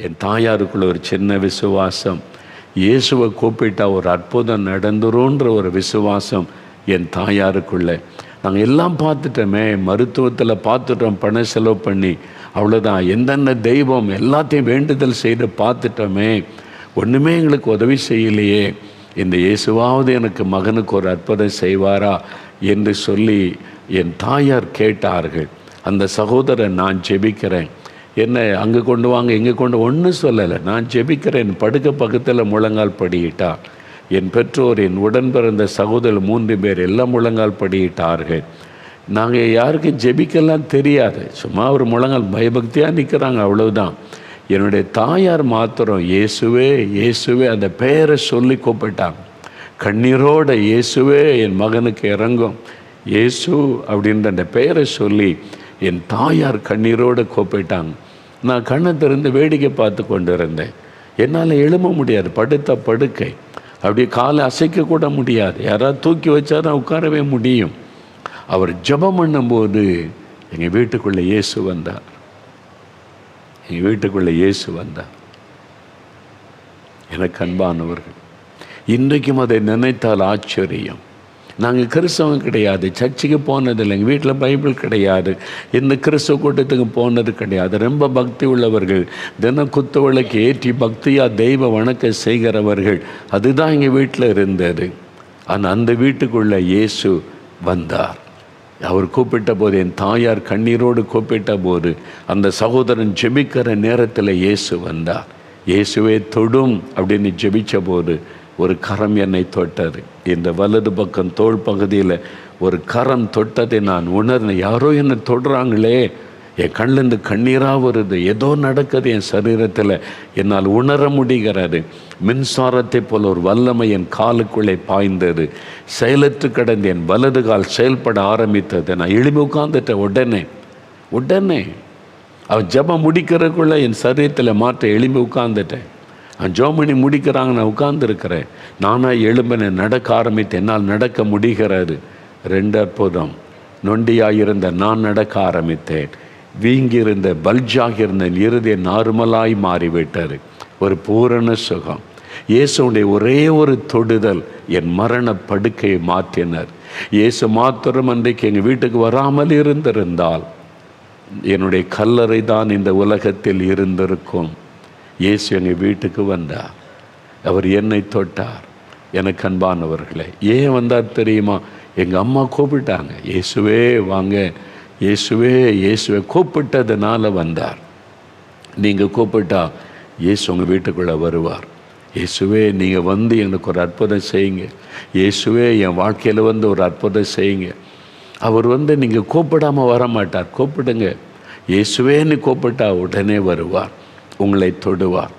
என் தாயாருக்குள்ள ஒரு சின்ன விசுவாசம், இயேசுவை கூப்பிட்டா ஒரு அற்புதம் நடந்துருன்ற ஒரு விசுவாசம் என் தாயாருக்குள்ள. நாங்கள் எல்லாம் பார்த்துட்டோமே, மருத்துவத்தில் பார்த்துட்டோம், பணம் செலவு பண்ணி, அவ்வளோதான். எந்தெந்த தெய்வம் எல்லாத்தையும் வேண்டுதல் செய்து பார்த்துட்டோமே, ஒன்றுமே எங்களுக்கு உதவி செய்யலையே, இந்த இயேசுவாவது எனக்கு மகனுக்கு ஒரு அற்புதம் செய்வாரா என்று சொல்லி என் தாயார் கேட்டார்கள். அந்த சகோதரன், நான் ஜெபிக்கிறேன், என்ன அங்கே கொண்டு வாங்க இங்கே கொண்டு, ஒன்றும் சொல்லலை, நான் ஜெபிக்கிறேன், படுக்க பக்கத்தில் முழங்கால் படியிட்டார். என் பெற்றோர், என் உடன் பிறந்த சகோதரர் 3 பேர் எல்லாம் முழங்கால் படியிட்டார்கள். நாங்கள் யாருக்கும் ஜெபிக்கலாம் தெரியாது, சும்மா ஒரு முழங்கால் பயபக்தியாக நிற்கிறாங்க, அவ்வளவுதான். என்னுடைய தாயார் மாத்திரம் இயேசுவே இயேசுவே அந்த பெயரை சொல்லி கூப்பிட்டாங்க. கண்ணீரோட இயேசுவே என் மகனுக்கு இறங்கும், இயேசு அப்படின்ற அந்த பெயரை சொல்லி என் தாயார் கண்ணீரோடு கூப்பிட்டாங்க. நான் கண்ணை திறந்து வேடிக்கை பார்த்து கொண்டு இருந்தேன். என்னால் எழும்ப முடியாது, படுத்த படுக்கை, அப்படியே காலை அசைக்க கூட முடியாது. யாராவது தூக்கி வச்சா தான் உட்காரவே முடியும். அவர் ஜெபம் பண்ணும்போது எங்கள் வீட்டுக்குள்ளே இயேசு வந்தார். எங்கள் வீட்டுக்குள்ளே இயேசு வந்தார். எனக்கு அன்பானவர்கள், இன்றைக்கும் அதை நினைத்தால் ஆச்சரியம். நாங்கள் கிறிஸ்தவம் கிடையாது, சர்ச்சுக்கு போனதில்லை, எங்கள் வீட்டில் பைபிள் கிடையாது, இந்த கிறிஸ்தவ கூட்டத்துக்கு போனது கிடையாது. ரொம்ப பக்தி உள்ளவர்கள், தினம் குத்து விளக்கு ஏற்றி பக்தியாக தெய்வ வணக்கம் செய்கிறவர்கள், அதுதான் எங்கள் வீட்டில் இருந்தது. ஆனால் அந்த வீட்டுக்குள்ளே இயேசு வந்தார். அவர் கூப்பிட்ட போது, என் தாயார் கண்ணீரோடு கூப்பிட்ட போது, அந்த சகோதரன் ஜெபிக்கிற நேரத்தில் இயேசு வந்தார். இயேசுவே தொடும் அப்படின்னு ஜெபித்த போது ஒரு கரம் என்னை தொட்டது. இந்த வலது பக்கம் தோள் பகுதியில் ஒரு கரம் தொட்டதை நான் உணர்ந்தேன். யாரோ என்னை தொடுறாங்களே, என் கண்ணிலேருந்து கண்ணீராக வருது, ஏதோ நடக்குது என் சரீரத்தில், என்னால் உணர முடிகிறது. மின்சாரத்தை போல் ஒரு வல்லமை என் காலுக்குள்ளே பாய்ந்தது. செயலற்று கிடந்து என் வலது கால் செயல்பட ஆரம்பித்தது. நான் எழுப்பி உட்கார்ந்துட்டேன். உடனே அவன் ஜெபம் முடிக்கிறதுக்குள்ளே என் சரீரத்தில் மாற்ற எழுப்பி உட்கார்ந்துட்டேன். ஜோமணி முடிக்கிறாங்க, நான் உட்கார்ந்துருக்கிறேன். நானாக எழும்பினேன், நடக்க ஆரம்பித்தேன். என்னால் நடக்க முடிகிறது. 2 அற்புதம். நொண்டியாயிருந்த நான் நடக்க ஆரம்பித்தேன். வீங்கியிருந்த பல்ஜாகியிருந்த இறுதிய நார்மலாய் மாறிவிட்டார். ஒரு பூரண சுகம். இயேசுடைய ஒரே ஒரு தொடுதல் என் மரண படுக்கையை மாற்றினார். இயேசு மாத்திரம் அன்றைக்கு எங்கள் வீட்டுக்கு வராமல் இருந்திருந்தால் என்னுடைய கல்லறை தான் இந்த உலகத்தில் இருந்திருக்கும். இயேசு எங்கள் வீட்டுக்கு வந்தார். அவர் என்னை தொட்டார். எனக்கு அன்பானவர்களே, ஏன் வந்தார் தெரியுமா? எங்கள் அம்மா கூப்பிட்டாங்க, இயேசுவே வாங்க, இயேசுவே இயேசுவே கூப்பிட்டதுனால வந்தார். நீங்கள் கூப்பிட்டா இயேசு உங்கள் வீட்டுக்குள்ளே வருவார். இயேசுவே நீங்கள் வந்து எனக்கு ஒரு அற்புதம் செய்யுங்க, இயேசுவே என் வாழ்க்கையில் வந்து ஒரு அற்புதம் செய்யுங்க. அவர் வந்து நீங்கள் கூப்பிடாமல் வர மாட்டார். கூப்பிடுங்க, இயேசுவேன்னு கூப்பிட்டா உடனே வருவார், உங்களை தொடுவார்.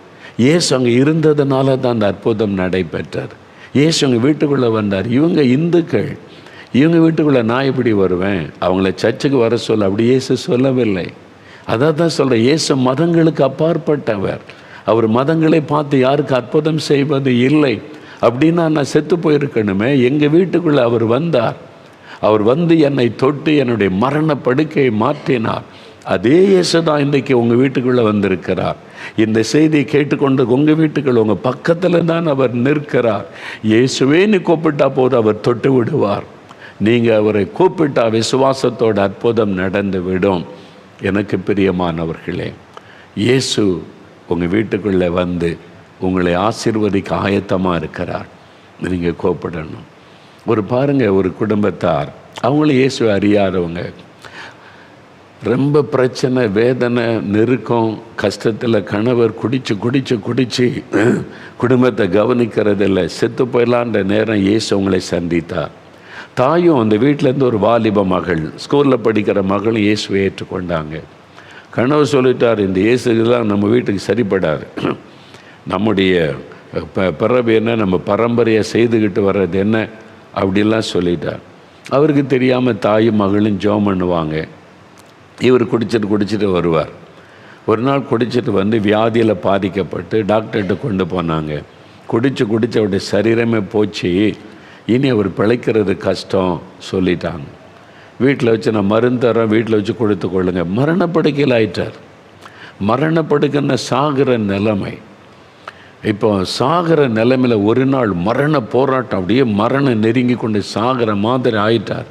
இயேசு அங்கே இருந்ததுனால தான் அந்த அற்புதம் நடைபெற்றார். இயேசு உங்கள் வீட்டுக்குள்ளே வந்தார். இவங்க இந்துக்கள், இவங்க வீட்டுக்குள்ளே நான் எப்படி வருவேன்? அவங்கள சர்ச்சுக்கு வர சொல்ல அப்படி இயேசு சொல்லவில்லை. அதான் தான் சொல்கிறேன், இயேசு மதங்களுக்கு அப்பாற்பட்டவர். அவர் மதங்களை பார்த்து யாருக்கு அற்புதம் செய்வது இல்லை. அப்படின்னா நான் செத்து போயிருக்கணுமே. எங்கள் வீட்டுக்குள்ளே அவர் வந்தார். அவர் வந்து என்னை தொட்டு என்னுடைய மரண படுக்கையை மாற்றினார். அதே இயேசு தான் இன்றைக்கு உங்கள் வீட்டுக்குள்ளே வந்திருக்கிறார். இந்த செய்தியை கேட்டுக்கொண்டு உங்கள் வீட்டுக்குள்ள உங்கள் பக்கத்தில் தான் அவர் நிற்கிறார். இயேசுவேன்னு கூப்பிட்டா போது அவர் தொட்டு விடுவார். நீங்கள் அவரை கூப்பிட்டா விசுவாசத்தோட அற்புதம் நடந்து விடும். எனக்கு பிரியமானவர்களே, இயேசு உங்கள் வீட்டுக்குள்ளே வந்து உங்களை ஆசீர்வதிக்க ஆயத்தமாக இருக்கிறார். நீங்கள் கூப்பிடணும். ஒரு பாருங்கள், ஒரு குடும்பத்தார், அவங்களும் இயேசு அறியாதவங்க, ரொம்ப பிரச்சனை, வேதனை, நெருக்கம், கஷ்டத்தில் கணவர் குடிச்சு குடும்பத்தை கவனிக்கிறதில்ல, செத்து போயிடலான்ற நேரம் இயேசு உங்களை சந்தித்தார். தாயும் அந்த வீட்டிலேருந்து ஒரு வாலிப மகள், ஸ்கூலில் படிக்கிற மகளும் இயேசுவை ஏற்றுக்கொண்டாங்க. கணவர் சொல்லிட்டார், இந்த இயேசுலாம் நம்ம வீட்டுக்கு சரிப்படாது, நம்முடைய பிறப்பு என்ன, நம்ம பரம்பரையை செய்துக்கிட்டு வர்றது என்ன அப்படிலாம் சொல்லிட்டார். அவருக்கு தெரியாமல் தாயும் மகளும் ஜெபம் பண்ணுவாங்க. இவர் குடிச்சிட்டு வருவார். ஒரு நாள் குடிச்சிட்டு வந்து வியாதியில் பாதிக்கப்பட்டு டாக்டர்கிட்ட கொண்டு போனாங்க. குடிச்சு அவருடைய சரீரமே போச்சு, இனி அவர் பிழைக்கிறது கஷ்டம் சொல்லிட்டாங்க. வீட்டில் வச்சு நான் மருந்து தரேன், வீட்டில் வச்சு கொடுத்து கொள்ளுங்க. மரணப்படுக்கையில் ஆயிட்டார். மரணப்படுகிற சாகிற நிலைமை. இப்போ சாகிற நிலைமையில் ஒரு நாள் மரண போராட்டம், அப்படியே மரணம் நெருங்கி கொண்டு சாகிற மாதிரி ஆயிட்டார்.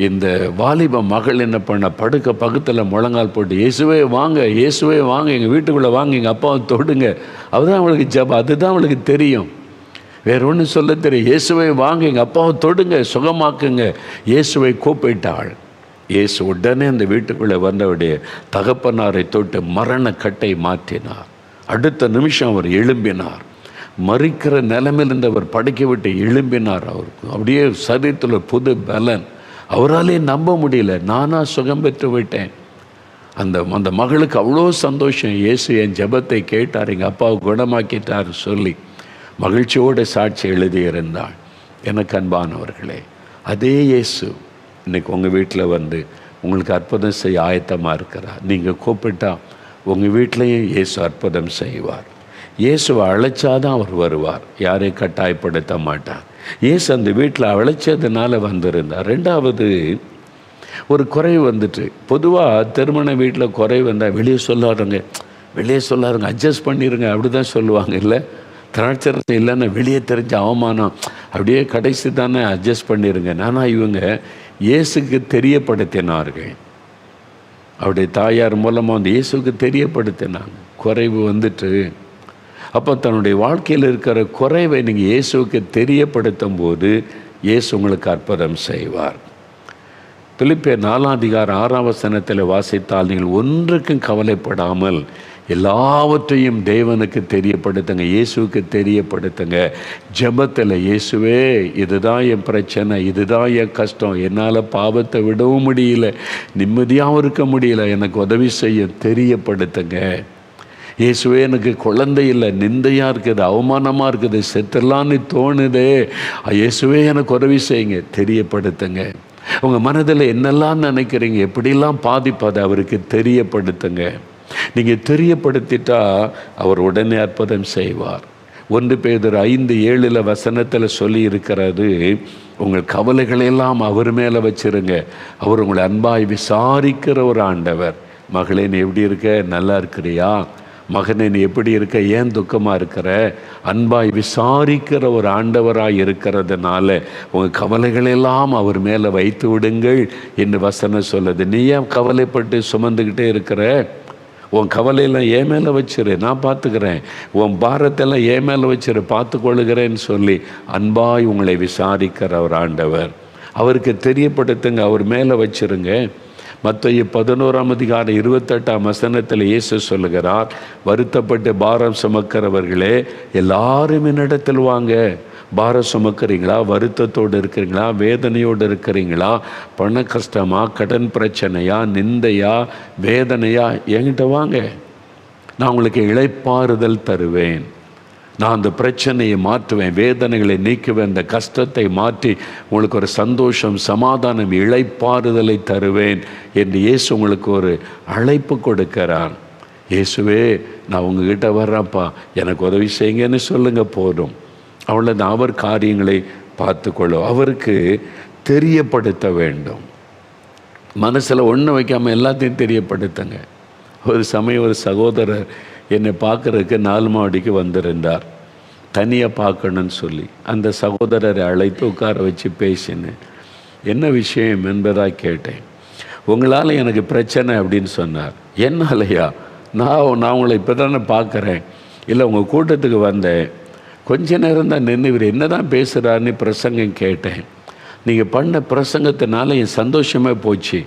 இந்த வாலிப மகள் என்ன பண்ண, படுக்க பக்கத்தில் முழங்கால் போட்டு, இயேசுவே வாங்க, இயேசுவே வாங்க, எங்கள் வீட்டுக்குள்ளே வாங்க, எங்கள் அப்பாவை தொடுங்க. அதுதான் அவளுக்கு ஜெபம், அதுதான் அவளுக்கு தெரியும், வேற ஒன்றும் சொல்ல தெரியும். இயேசுவை வாங்க, எங்கள் அப்பாவை தொடுங்க, சுகமாக்குங்க. இயேசுவை கூப்பிட்டாள். இயேசு உடனே அந்த வீட்டுக்குள்ளே வந்தவுடைய தகப்பனாரை தொட்டு மரண கட்டை மாற்றினார். அடுத்த நிமிஷம் அவர் எழும்பினார். மறிக்கிற நிலைமையிலிருந்து அவர் படுக்க விட்டு எழும்பினார். அவருக்கு அப்படியே சரீரத்தில் புது பலன். அவராலே நம்ப முடியல, நானா சுகம் பெற்று விட்டேன். அந்த மகளுக்கு அவ்வளோ சந்தோஷம். இயேசு என் ஜெபத்தை கேட்டார், எங்கள் அப்பாவை குணமாக்கிட்டார் சொல்லி மகிழ்ச்சியோடு சாட்சி எழுதியிருந்தாள். எனக்கு அன்பானவர்களே, அதே இயேசு இன்றைக்கி உங்கள் வீட்டில் வந்து உங்களுக்கு அற்புதம் செய்ய ஆயத்தமாக இருக்கிறார். நீங்கள் கூப்பிட்டா உங்கள் வீட்டிலையும் இயேசு அற்புதம் செய்வார். இயேசுவை அழைச்சாதான் அவர் வருவார், யாரையும் கட்டாயப்படுத்த மாட்டார். இயேசு அந்த வீட்டில் அழைச்சதுனால வந்திருந்தார். ரெண்டாவது, ஒரு குறைவு வந்துட்டு, பொதுவாக திருமண வீட்டில் குறைவு வந்தால் வெளியே சொல்லாருங்க, அட்ஜஸ்ட் பண்ணிடுங்க, அப்படி தான் சொல்லுவாங்க. இல்லை, திராட்சரசம் இல்லைன்னா வெளியே தெரிஞ்ச அவமானம், அப்படியே கடைசி தானே அட்ஜஸ்ட் பண்ணிடுங்க. ஆனால் இவங்க இயேசுக்கு தெரியப்படுத்தினார்கள். அவருடைய தாயார் மூலமாக வந்து இயேசுக்கு தெரியப்படுத்தினாங்க. குறைவு வந்துட்டு, அப்போ தன்னுடைய வாழ்க்கையில் இருக்கிற குறைவை நீங்கள் இயேசுக்கு தெரியப்படுத்தும் போது இயேசு உங்களுக்கு அற்புதம் செய்வார். பிலிப்பியர் 4:6 வாசித்தால், நீங்கள் ஒன்றுக்கும் கவலைப்படாமல் எல்லாவற்றையும் தேவனுக்கு தெரியப்படுத்துங்க, இயேசுக்கு தெரியப்படுத்துங்க. ஜெபத்தில் இயேசுவே, இதுதான் என் பிரச்சனை, இதுதான் என் கஷ்டம், என்னால் பாவத்தை விடவும் முடியல, நிம்மதியாகவும் இருக்க முடியல, எனக்கு உதவி செய்ய தெரியப்படுத்துங்க. இயேசுவே, எனக்கு குழந்தை இல்லை, நிந்தையாக இருக்குது, அவமானமாக இருக்குது, செத்துலான்னு தோணுதே, இயேசுவே எனக்கு உதவி செய்யுங்க, தெரியப்படுத்துங்க. உங்கள் மனதில் என்னெல்லாம் நினைக்கிறீங்க, எப்படிலாம் பாதிப்பதை அவருக்கு தெரியப்படுத்துங்க. நீங்கள் தெரியப்படுத்திட்டா அவர் உடனே அற்புதம் செய்வார். 1 பேதுரு 5:7 சொல்லி இருக்கிறது, உங்கள் கவலைகளெல்லாம் அவர் மேலே வச்சிருங்க, அவர் உங்களை அன்பாய் விசாரிக்கிற ஒரு ஆண்டவர். மகளே, நீ எப்படி இருக்க, நல்லா இருக்கிறியா? மகனே, நீ எப்படி இருக்க, ஏன் துக்கமாக இருக்கிற? அன்பாய் விசாரிக்கிற ஒரு ஆண்டவராய் இருக்கிறதுனால உங்கள் கவலைகளெல்லாம் அவர் மேலே வைத்து விடுங்கள் என்று வசனம் சொல்லுது. நீ ஏன் கவலைப்பட்டு சுமந்துக்கிட்டே இருக்கிற? உன் கவலையெல்லாம் ஏன் மேலே வச்சிரு, நான் பார்த்துக்கிறேன். உன் பாரத்தெல்லாம் ஏன் மேலே வச்சிரு, பார்த்து கொள்ளுகிறேன்னு சொல்லி அன்பாய் உங்களை விசாரிக்கிற ஒரு ஆண்டவர். அவருக்கு தெரியப்படுத்துங்க, அவர் மேலே வச்சிருங்க. மத்தேயு 11:28 இயேசு சொல்லுகிறார், வருத்தப்பட்டு பாரம் சுமக்கிறவர்களே எல்லாரும் என்னிடத்தில் வாங்க. பாரம் சுமக்கிறீங்களா? வருத்தத்தோடு இருக்கிறீங்களா? வேதனையோடு இருக்கிறீங்களா? பண கஷ்டமா? கடன் பிரச்சனையா? நிந்தையா? வேதனையா? என்கிட்ட வாங்க, நான் உங்களுக்கு இளைப்பாறுதல் தருவேன். நான் அந்த பிரச்சனையை மாற்றுவேன், வேதனைகளை நீக்குவேன், அந்த கஷ்டத்தை மாற்றி உங்களுக்கு ஒரு சந்தோஷம், சமாதானம், இளைப்பாறுதலை தருவேன் என்று இயேசு உங்களுக்கு ஒரு அழைப்பு கொடுக்கிறார். இயேசுவே, நான் உங்ககிட்ட வர்றேன்ப்பா, எனக்கு உதவி செய்யுங்கன்னு சொல்லுங்கள், போதும். அவ்வளோதான். அவர் காரியங்களை பார்த்துக்கொள்ளும். அவருக்கு தெரியப்படுத்த வேண்டும். மனசில் ஒன்று வைக்காமல் எல்லாத்தையும் தெரியப்படுத்துங்க. ஒரு சமயம் ஒரு சகோதரர் என்னை பார்க்குறதுக்கு 4 மாடிக்கு வந்திருந்தார், தனியாக பார்க்கணுன்னு சொல்லி. அந்த சகோதரரை அழைத்து உட்கார வச்சு பேசினேன். என்ன விஷயம் என்பதாக கேட்டேன். உங்களால் எனக்கு பிரச்சனை அப்படின்னு சொன்னார். என்னாலையா? நான் உங்களை இப்போ தானே பார்க்குறேன், இல்லை உங்கள் கூட்டத்துக்கு வந்தேன், கொஞ்ச நேரம் தான் நின்று என்ன தான் பேசுகிறாருன்னு பிரசங்கம் கேட்டேன். நீங்கள் பண்ண பிரசங்கத்தினால என் சந்தோஷமே போச்சு.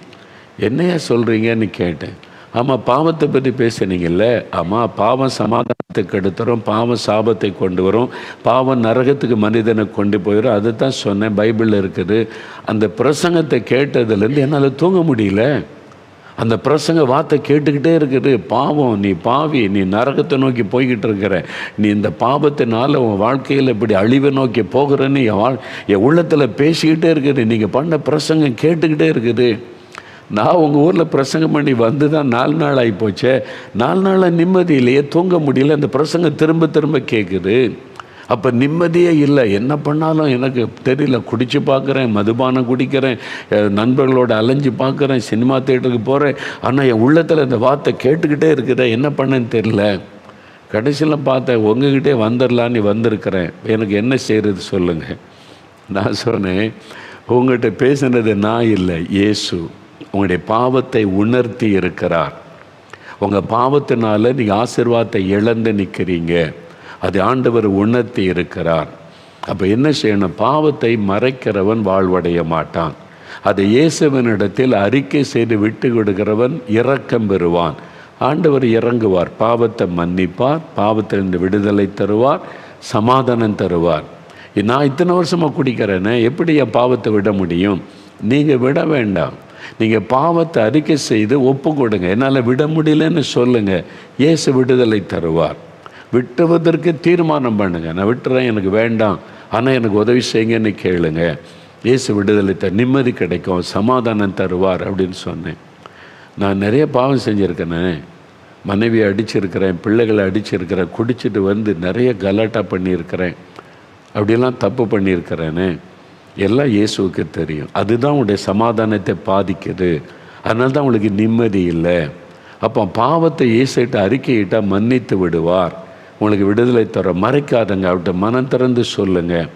என்னையா சொல்கிறீங்கன்னு கேட்டேன். ஆமாம், பாவத்தை பற்றி பேசுனீங்கல்ல? ஆமாம், பாவம் சமாதானத்துக்கு எடுத்துரும், பாவம் சாபத்தை கொண்டு வரும், பாவம் நரகத்துக்கு மனிதனை கொண்டு போயிடும், அதை தான் சொன்னேன், பைபிளில் இருக்குது. அந்த பிரசங்கத்தை கேட்டதுலேருந்து என்னால் தூங்க முடியல. அந்த பிரசங்க வார்த்தை கேட்டுக்கிட்டே இருக்குது. பாவம், நீ பாவி, நீ நரகத்தை நோக்கி போய்கிட்டு இருக்கிற, நீ இந்த பாவத்தினால் உன் வாழ்க்கையில் இப்படி அழிவை நோக்கி போகிறன்னு என் உள்ளத்தில் பேசிக்கிட்டே இருக்குது. நீங்கள் பண்ண பிரசங்கம் கேட்டுக்கிட்டே இருக்குது. நான் உங்கள் ஊரில் பிரசங்கம் பண்ணி வந்து தான் 4 நாள் ஆகிப்போச்சே. 4 நாளாக நிம்மதி இல்லையே, தூங்க முடியல. அந்த பிரசங்கம் திரும்ப திரும்ப கேட்குது. அப்போ நிம்மதியே இல்லை. என்ன பண்ணாலும் எனக்கு தெரியல. குடித்து பார்க்குறேன், மதுபானம் குடிக்கிறேன், நண்பர்களோட அலைஞ்சு பார்க்குறேன், சினிமா தேட்டருக்கு போகிறேன். ஆனால் என் உள்ளத்தில் இந்த வார்த்தை கேட்டுக்கிட்டே இருக்குதே, என்ன பண்ணேன்னு தெரியல. கடைசியில் பார்த்தேன், உங்ககிட்டே வந்துடலான்னு வந்திருக்கிறேன், எனக்கு என்ன செய்கிறது சொல்லுங்கள். நான் சொன்னேன், உங்கள்கிட்ட பேசுனது நான் இல்லை, இயேசு உங்களுடைய பாவத்தை உணர்த்தி இருக்கிறார். உங்கள் பாவத்தினால நீங்கள் ஆசீர்வாதத்தை இழந்து நிற்கிறீங்க. அது ஆண்டவர் உணர்த்தி இருக்கிறார். அப்போ என்ன செய்யணும்? பாவத்தை மறைக்கிறவன் வாழ்வடைய மாட்டான். அதை இயேசுவினிடத்தில் அறிக்கை செய்து விட்டு கொடுக்கிறவன் இரக்கம் பெறுவான். ஆண்டவர் இறங்குவார், பாவத்தை மன்னிப்பார், பாவத்திலிருந்து விடுதலை தருவார், சமாதானம் தருவார். நான் இத்தனை வருஷமாக குடிக்கிறேனே, எப்படி என் பாவத்தை விட முடியும்? நீங்கள் விட வேண்டாம். நீங்கள் பாவத்தை அறிக்கை செய்து ஒப்பு கொடுங்க. என்னால் விட முடியலன்னு சொல்லுங்கள், இயேசு விடுதலை தருவார். விட்டுவதற்கு தீர்மானம் பண்ணுங்க. நான் விட்டுறேன், எனக்கு வேண்டாம், ஆனால் எனக்கு உதவி செய்யுங்கன்னு கேளுங்க. இயேசு விடுதலை நிம்மதி கிடைக்கும், சமாதானம் தருவார் அப்படின்னு சொன்னேன். நான் நிறைய பாவம் செஞ்சுருக்கேனே. மனைவியை அடிச்சிருக்கிறேன், பிள்ளைகளை அடிச்சிருக்கிறேன், குடிச்சிட்டு வந்து நிறைய கலாட்டா பண்ணியிருக்கிறேன், அப்படியெல்லாம் தப்பு பண்ணியிருக்கிறேனே. எல்லாம் இயேசுவுக்கு தெரியும். அதுதான் உங்களுடைய சமாதானத்தை பாதிக்குது. அதனால தான் உங்களுக்கு நிம்மதி இல்லை. அப்போ பாவத்தை இயேசுகிட்ட அறிக்கையிட்டால் மன்னித்து விடுவார், உங்களுக்கு விடுதலை தர. மறைக்காதங்க, அவர்கிட்ட மனம் திறந்து சொல்லுங்கள்.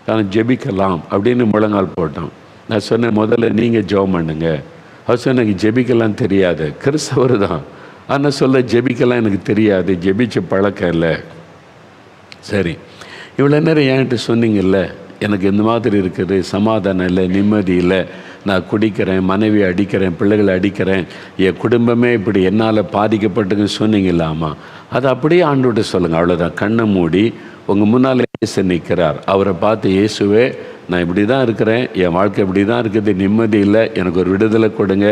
நான் ஜெபிக்கலாம் அப்படின்னு முழங்கால் போட்டோம். நான் சொன்னேன், முதல்ல நீங்கள் ஜெபம் பண்ணுங்க. அவர் சொன்ன, எனக்கு ஜெபிக்கலாம் தெரியாது. கிறிஸ்தவர் தான், ஆனால் சொல்ல ஜெபிக்கலாம் எனக்கு தெரியாது, ஜெபிச்ச பழக்கம் இல்லை. சரி, இவ்வளோ நேரம் என்கிட்ட சொன்னீங்கல்ல, எனக்கு இந்த மாதிரி இருக்குது, சமாதானம் இல்லை, நிம்மதி இல்லை, நான் குடிக்கிறேன், மனைவியை அடிக்கிறேன், பிள்ளைகளை அடிக்கிறேன், என் குடும்பமே இப்படி என்னால் பாதிக்கப்பட்டுன்னு சொன்னீங்களாமா, அதை அப்படியே ஆண்டவர்கிட்ட சொல்லுங்கள். அவ்வளோதான். கண்ணை மூடி உங்கள் முன்னால் இயேசு நிற்கிறார். அவரை பார்த்து, இயேசுவே நான் இப்படி தான் இருக்கிறேன், என் வாழ்க்கை இப்படி தான் இருக்குது, நிம்மதி இல்லை, எனக்கு ஒரு விடுதலை கொடுங்க,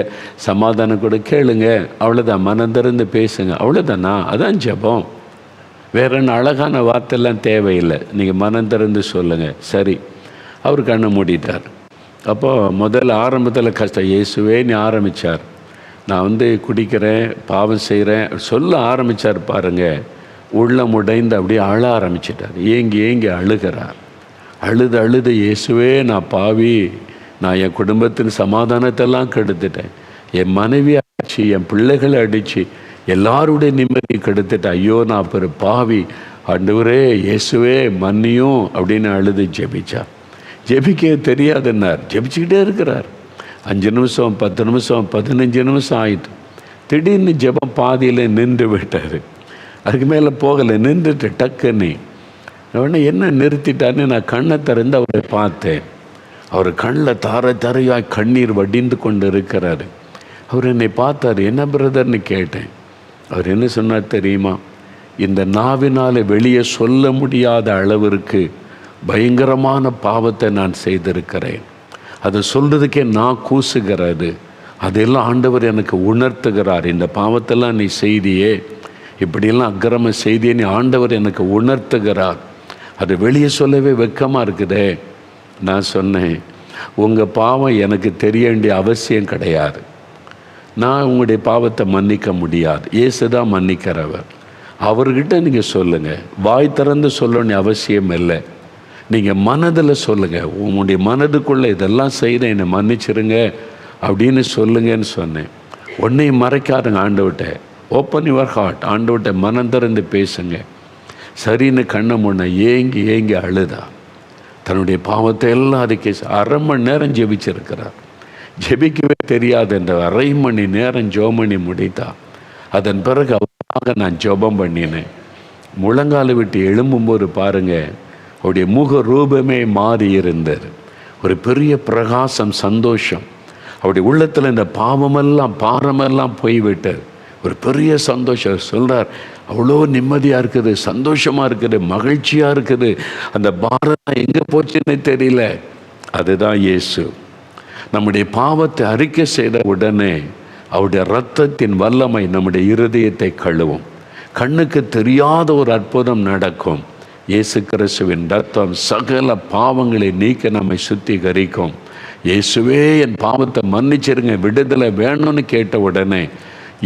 சமாதானம் கொடு, கேளுங்க. அவ்வளோதான். மனம் திறந்து பேசுங்க. அவ்வளோதானா? அதான் ஜெபம். வேற என்ன அழகான வார்த்தையெல்லாம் தேவையில்லை. நீங்கள் மனம் திறந்து சொல்லுங்கள். சரி, அவர் கண்ணை மூடிட்டார். அப்போது முதல்ல ஆரம்பத்தில் கஷ்டம். இயேசுவேன்னு ஆரம்பித்தார். நான் குடிக்கிறேன், பாவம் செய்கிறேன் சொல்ல ஆரம்பித்தார் பாருங்கள். உள்ளம் உடைந்து அப்படியே அழ ஆரம்பிச்சிட்டார். ஏங்கி ஏங்கி அழுகிறார். அழுது அழுது, இயேசுவே நான் பாவி, நான் என் குடும்பத்தின் சமாதானத்தெல்லாம் கெடுத்துட்டேன், என் மனைவி அடித்து, என் பிள்ளைகளை அடித்து, எல்லாருடைய நிம்மதி கெடுத்துட்டேன், ஐயோ நான் பெரு பாவி, ஆண்டவரே இயேசுவே மன்னியும் அப்படின்னு அழுது ஜெபிச்சா. ஜெபிக்க தெரியாதுன்னார். ஜெபிச்சுக்கிட்டே இருக்கிறார். 5 நிமிஷம், 10 நிமிஷம், 15 நிமிஷம் ஆயிட்டு திடீர்னு ஜெபம் பாதியில் நின்று விட்டார். அதுக்கு மேலே போகலை, நின்றுட்டு டக்குன்னு. உடனே என்ன நிறுத்திட்டான்னு நான் கண்ணை திறந்து அவரை பார்த்தேன். அவர் கண்ணில் தரையாய் கண்ணீர் வடிந்து கொண்டு இருக்கிறாரு. அவர் என்னை பார்த்தார். என்ன பிரதர்னு கேட்டேன். அவர் என்ன சொன்னார் தெரியுமா? இந்த நாவினால் வெளியே சொல்ல முடியாத அளவிற்கு பயங்கரமான பாவத்தை நான் செய்திருக்கிறேன். அதை சொல்கிறதுக்கே நான் கூசுகிறது. அதெல்லாம் ஆண்டவர் எனக்கு உணர்த்துகிறார். இந்த பாவத்தெல்லாம் நீ செய்தியே, இப்படியெல்லாம் அக்கிரம செய்தியே நீ ஆண்டவர் எனக்கு உணர்த்துகிறார். அது வெளியே சொல்லவே வெட்கமாக இருக்குதே. நான் சொன்னேன், உங்கள் பாவம் எனக்கு தெரிய வேண்டிய அவசியம் கிடையாது. நான் உங்களுடைய பாவத்தை மன்னிக்க முடியாது. இயேசு தான் மன்னிக்கிறவர். அவர்கிட்ட நீங்கள் சொல்லுங்கள். வாய் திறந்து சொல்லணும்னு அவசியம் இல்லை. நீங்கள் மனதில் சொல்லுங்கள். உங்களுடைய மனதுக்குள்ளே இதெல்லாம் செய்த என்னை மன்னிச்சிருங்க அப்படின்னு சொல்லுங்கன்னு சொன்னேன். ஒன்றையும் மறைக்காதுங்க. ஆண்டவர்கிட்ட ஓப்பன் யுவர் ஹார்ட். ஆண்டவர்கிட்ட மனம் திறந்து பேசுங்க. சரின்னு கண்ணை முன்ன ஏங்கி ஏங்கி அழுதா. தன்னுடைய பாவத்தை எல்லாம் அதுக்கே 1/2 மணி நேரம் ஜெபிச்சிருக்கிறார். ஜெபிக்கவே தெரியாது என்ற 1/2 மணி நேரம் ஜெபம் பண்ணி முடித்தா. அதன் பிறகு அவராக நான் ஜெபம் பண்ணினேன். முழங்கால விட்டு எழும்பும்போது பாருங்கள், அவருடைய முக ரூபமே மாறி இருந்தது. ஒரு பெரிய பிரகாசம், சந்தோஷம். அவருடைய உள்ளத்தில் இந்த பாவமெல்லாம் பாரமெல்லாம் போய்விட்டது. ஒரு பெரிய சந்தோஷம். சொல்கிறார், அவ்வளோ நிம்மதியாக இருக்குது, சந்தோஷமாக இருக்குது, மகிழ்ச்சியாக இருக்குது. அந்த பாரம் எங்கே போச்சுன்னு தெரியல. அதுதான் இயேசு. நம்முடைய பாவத்தை அறிக்கை செய்த உடனே அவருடைய இரத்தத்தின் வல்லமை நம்முடைய இருதயத்தை கழுவும். கண்ணுக்கு தெரியாத ஒரு அற்புதம் நடக்கும். இயேசு கிறிஸ்துவின் இரத்தம் சகல பாவங்களை நீக்க நம்மை சுத்திகரிக்கும். இயேசுவே என் பாவத்தை மன்னிச்சிருங்க, விடுதலை வேணும்னு கேட்ட உடனே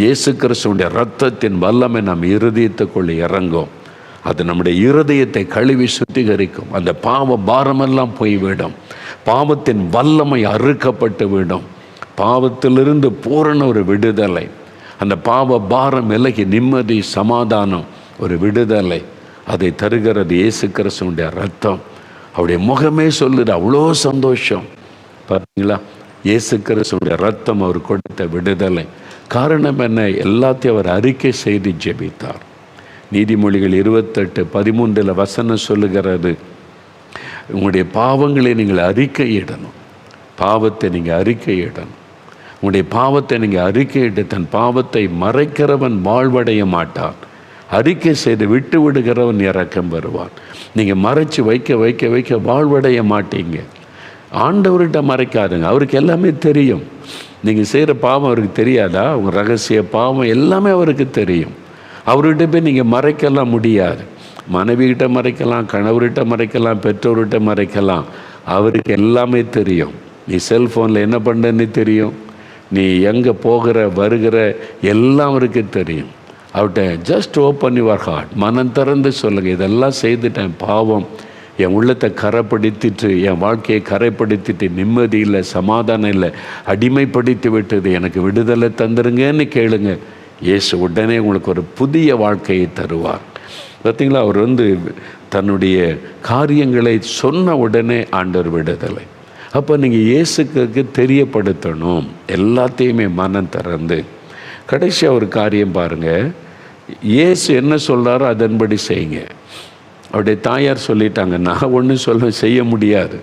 இயேசு கிறிஸ்துவுடைய இரத்தத்தின் வல்லமை நம் இருதயத்துக்குள்ளே இறங்கும். அது நம்முடைய இருதயத்தை கழுவி சுத்திகரிக்கும். அந்த பாவ பாரமெல்லாம் போய்விடும். பாவத்தின் வல்லமை அறுக்கப்பட்டு விடும். பாவத்திலிருந்து பூரண ஒரு விடுதலை, அந்த பாவ பாரம் விலகி நிம்மதி, சமாதானம், ஒரு விடுதலை அதை தருகிறது இயேசு கிறிஸ்துவினுடைய ரத்தம். அவருடைய முகமே சொல்லுது, அவ்வளோ சந்தோஷம். பார்த்தீங்களா, இயேசு கிறிஸ்துவினுடைய ரத்தம் அவர் கொடுத்த விடுதலை. காரணம் என்ன? எல்லாத்தையும் அவர் அறிக்கை செய்து ஜெபித்தார். நீதிமொழிகள் 28:13 வசனம் சொல்லுகிறது, உங்களுடைய பாவங்களை நீங்கள் அறிக்கையிடணும். பாவத்தை நீங்கள் அறிக்கையிடணும். உங்களுடைய பாவத்தை நீங்கள் அறிக்கையிட்டு தன் பாவத்தை மறைக்கிறவன் வாழ்வடைய மாட்டான். அறிக்கை செய்து விட்டு விடுகிறவன் இரக்கம் பெறுவான். நீங்கள் மறைச்சி வைக்க வைக்க வைக்க வாழ்வடைய மாட்டீங்க. ஆண்டவர்கிட்ட மறைக்காதுங்க, அவருக்கு எல்லாமே தெரியும். நீங்கள் செய்கிற பாவம் அவருக்கு தெரியாதா? உங்கள் ரகசிய பாவம் எல்லாமே அவருக்கு தெரியும். அவர்கிட்ட போய் நீங்கள் மறைக்கலாம் முடியாது. மனைவிகிட்ட மறைக்கலாம், கணவர்கிட்ட மறைக்கலாம், பெற்றோர்கிட்ட மறைக்கலாம். அவருக்கு எல்லாமே தெரியும். நீ செல்ஃபோனில் என்ன பண்ணுறன்னு தெரியும், நீ எங்கே போகிற வருகிற எல்லாம் அவருக்கு தெரியும். அவர்கிட்ட ஜஸ்ட் ஓப்பன் யுவர் ஹார்ட், மனம் திறந்து சொல்லுங்கள், இதெல்லாம் செய்துட்டேன், பாவம் என் உள்ளத்தை கரைப்படுத்திட்டு, என் வாழ்க்கையை கரைப்படுத்திட்டு, நிம்மதி இல்லை, சமாதானம் இல்லை, அடிமைப்படுத்தி விட்டது, எனக்கு விடுதலை தந்துருங்கன்னு கேளுங்க. இயேசு உடனே உங்களுக்கு ஒரு புதிய வாழ்க்கையை தருவார். பார்த்தீங்களா, அவர் தன்னுடைய காரியங்களை சொன்ன உடனே ஆண்டவர் விடுதலை. அப்போ நீங்கள் இயேசுக்கு தெரியப்படுத்தணும் எல்லாத்தையுமே மனம் திறந்து. கடைசியாக ஒரு காரியம் பாருங்கள், இயேசு என்ன சொல்கிறாரோ அதன்படி செய்யுங்க. அவருடைய தாயார் சொல்லிட்டாங்க, நான் ஒன்றும் செய்ய முடியாது,